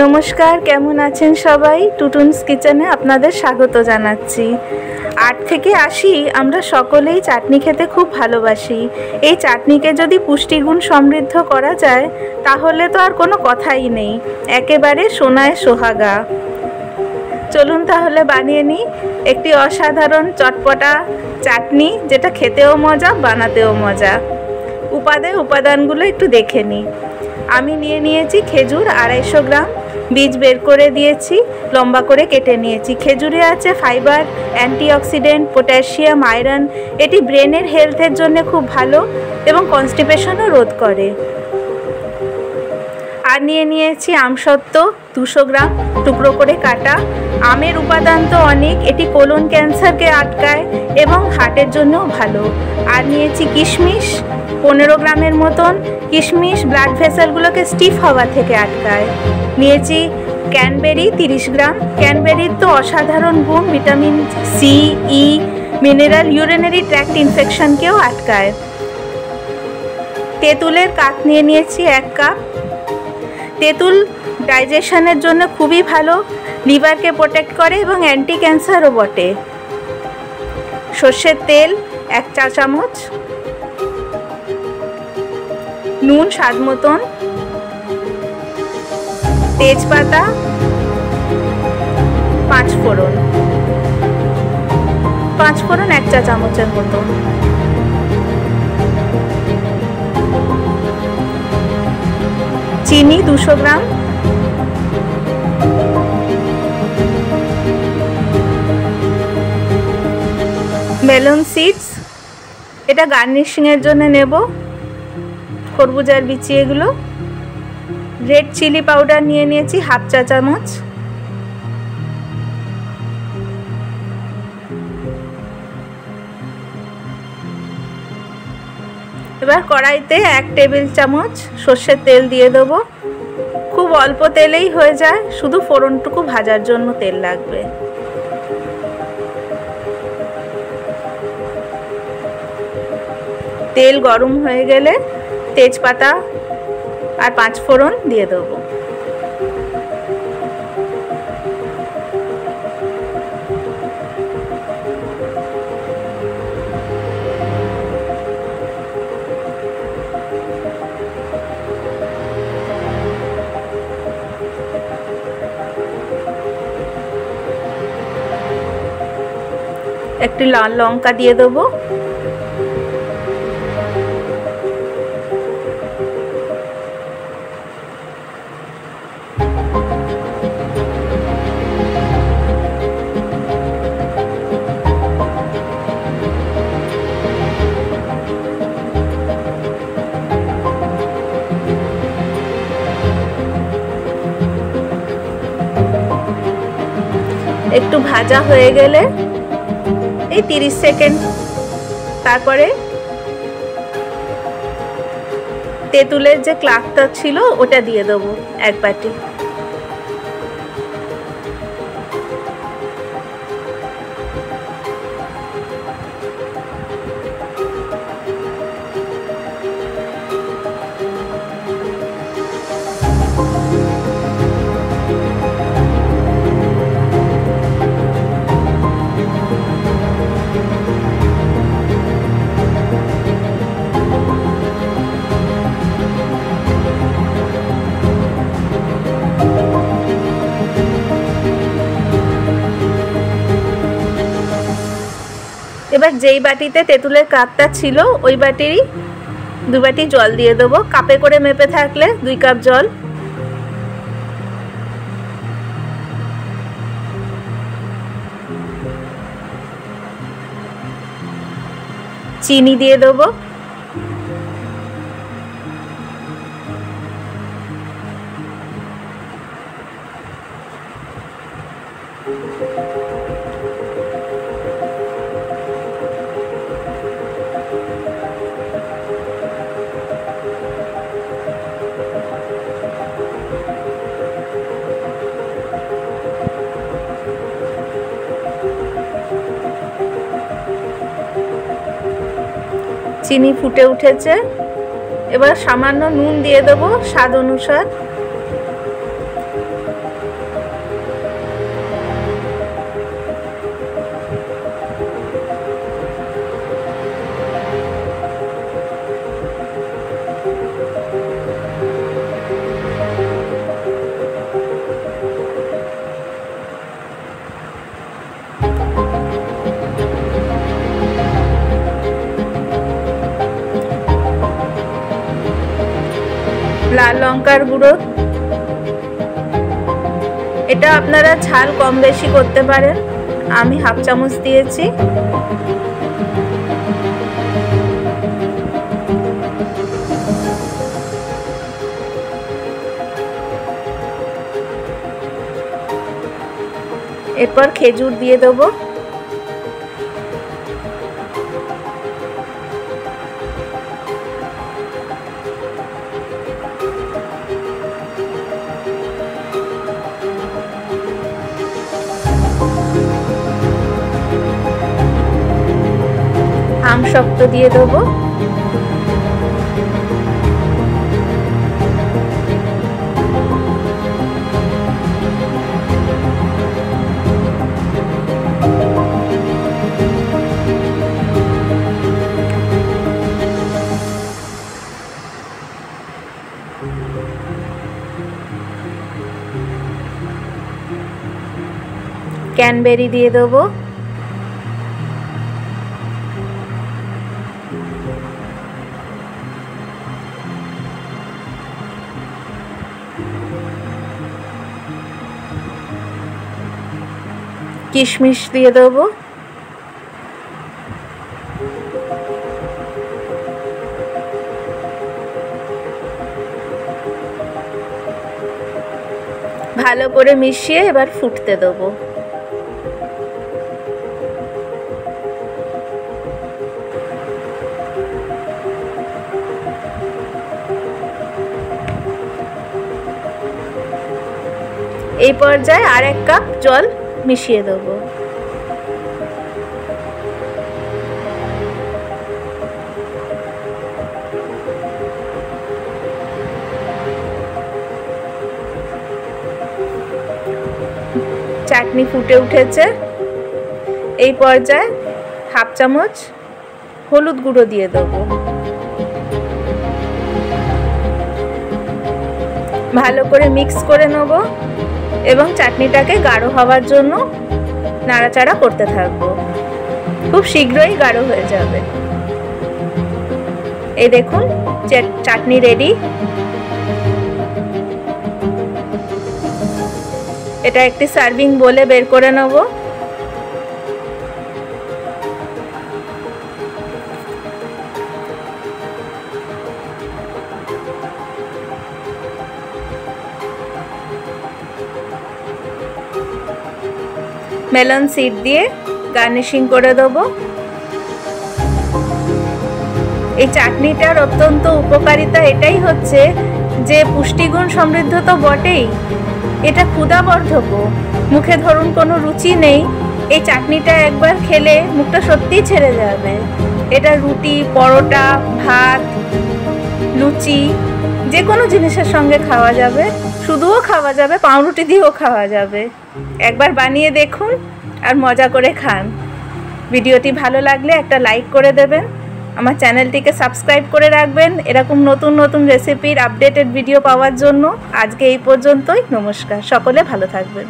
নমস্কার, কেমন আছেন সবাই? টুটুনস কিচেনে আপনাদের স্বাগত জানাচ্ছি। 8 থেকে 80 আমরা সকলেই চাটনি খেতে খুব ভালোবাসি। এই চাটনিকে যদি পুষ্টিগুণ সমৃদ্ধ করা যায় তাহলে তো আর কোনো কথাই নেই, একেবারে সোনায় সোহাগা। চলুন তাহলে বানিয়ে নিই একটি অসাধারণ চটপটা চাটনি, যেটা খেতেও মজা, বানাতেও মজা। উপাদানগুলো একটু দেখে নিই। আমি নিয়েছি খেজুর 250 গ্রাম, বীজ বের করে দিয়েছি, লম্বা করে কেটে নিয়েছি। খেজুরে আছে ফাইবার, অ্যান্টিঅক্সিডেন্ট, পটাশিয়াম, আয়রন। এটি ব্রেনের হেলথের জন্য খুব ভালো এবং কনস্টিপেশনও রোধ করে। আর নিয়েছি আমসত্ত্ব 200 গ্রাম, টুকরো করে কাটা। আমের উপাদান তো অনেক, এটি কোলন ক্যান্সারকে আটকায় এবং হার্টের জন্যও ভালো। আর নিয়েছি কিশমিশ 15 গ্রামের মতন। কিশমিশ ব্লাড ভেসেলগুলোকে স্টিফ হওয়া থেকে আটকায়। নিয়েছি ক্যানবেরি 30 গ্রাম। ক্যানবেরির তো অসাধারণ গুণ, ভিটামিন সি, ই, মিনারেল, ইউরিনারি ট্র্যাক্ট ইনফেকশনকেও আটকায়। তেঁতুলের কাঠ নিয়েছি 1 কাপ। তেঁতুল ডাইজেশনের জন্য খুবই ভালো, লিভারকে প্রোটেক্ট করে এবং অ্যান্টি ক্যান্সারও বটে। সর্ষের তেল 1 চা চামচ, নুন স্বাদ মতন, তেজপাতা, 5 ফোড়ন 1 চা চামচের মতন, চিনি 200 গ্রাম, মেলন সিডস, এটা গার্নিশিংয়ের জন্য নেব, খরবুজার বিচি এগুলো। রেড চিলি পাউডার নিয়েছি 1/2 চা চামচ। এবার কড়াইতে 1 টেবিল চামচ সর্ষের তেল দিয়ে দেবো। খুব অল্প তেলেই হয়ে যায়, শুধু ফোড়নটুকু ভাজার জন্য তেল লাগবে। তেল গরম হয়ে গেলে তেজপাতা আর 5 ফোড়ন দিয়ে দেবো। একটি লাল লঙ্কা দিয়ে দেবো। একটু ভাজা হয়ে গেলে এই 30 সেকেন্ড, তারপরে তেঁতুলের যে ক্লাকটা ছিল ওটা দিয়ে দেবো 1 বাটি। এবার যেই বাটিতে তেঁতুলের কাপটা ছিল ওই বাটিরই 2 বাটি জল দিয়ে দেবো। কাপে করে মেপে থাকলে 2 কাপ জল। চিনি দিয়ে দেবো। চিনি ফুটে উঠেছে, এবার সামান্য নুন দিয়ে দেবো স্বাদ অনুসার। লঙ্কার গুঁড়ো, এটা আপনারা ঝাল কম বেশি করতে পারেন, আমি হাফ চামচ দিয়েছি। এরপর খেজুর দিয়ে দেবো। আম শক্ত দিয়ে দেবো। ক্যানবেরি দিয়ে দেবো। কিশমিশ দিয়ে দেবো। ভালো করে মিশিয়ে এবার ফুটতে দেবো। এই পর্যায়ে আর 1 কাপ জল মিশিয়ে দেবো। চাটনি ফুটে উঠেছে। এই পর্যায়ে হাফ চামচ হলুদ গুঁড়ো দিয়ে দেবো। ভালো করে মিক্স করে নেব এবং চাটনিটাকে গাঢ় হওয়ার জন্য নাড়াচাড়া করতে থাকবো। খুব শীঘ্রই গাঢ় হয়ে যাবে। এই দেখুন চাটনি রেডি। এটা একটি সার্ভিং বোলে বের করে নেব। মেলন সিড দিয়ে গার্নিশিং করে দেবো। এই চাটনিটার অত্যন্ত উপকারিতা এটাই হচ্ছে যে পুষ্টিগুণ সমৃদ্ধ তো বটেই, এটা ক্ষুধাবর্ধকও। মুখে ধরুন কোনো রুচি নেই, এই চাটনিটা একবার খেলে মুখটা সত্যিই ছেড়ে যাবে। এটা রুটি, পরোটা, ভাত, লুচি যে কোনো জিনিসের সঙ্গে খাওয়া যাবে, শুধুও খাওয়া যাবে, পাউরুটি দিয়েও খাওয়া যাবে। একবার বানিয়ে দেখুন আর মজা করে খান। ভিডিওটি ভালো লাগলে একটা লাইক করে দেবেন, আমার চ্যানেলটিকে সাবস্ক্রাইব করে রাখবেন এরকম নতুন নতুন রেসিপির আপডেটেড ভিডিও পাওয়ার জন্য। আজকে এই পর্যন্তই। নমস্কার, সকলে ভালো থাকবেন।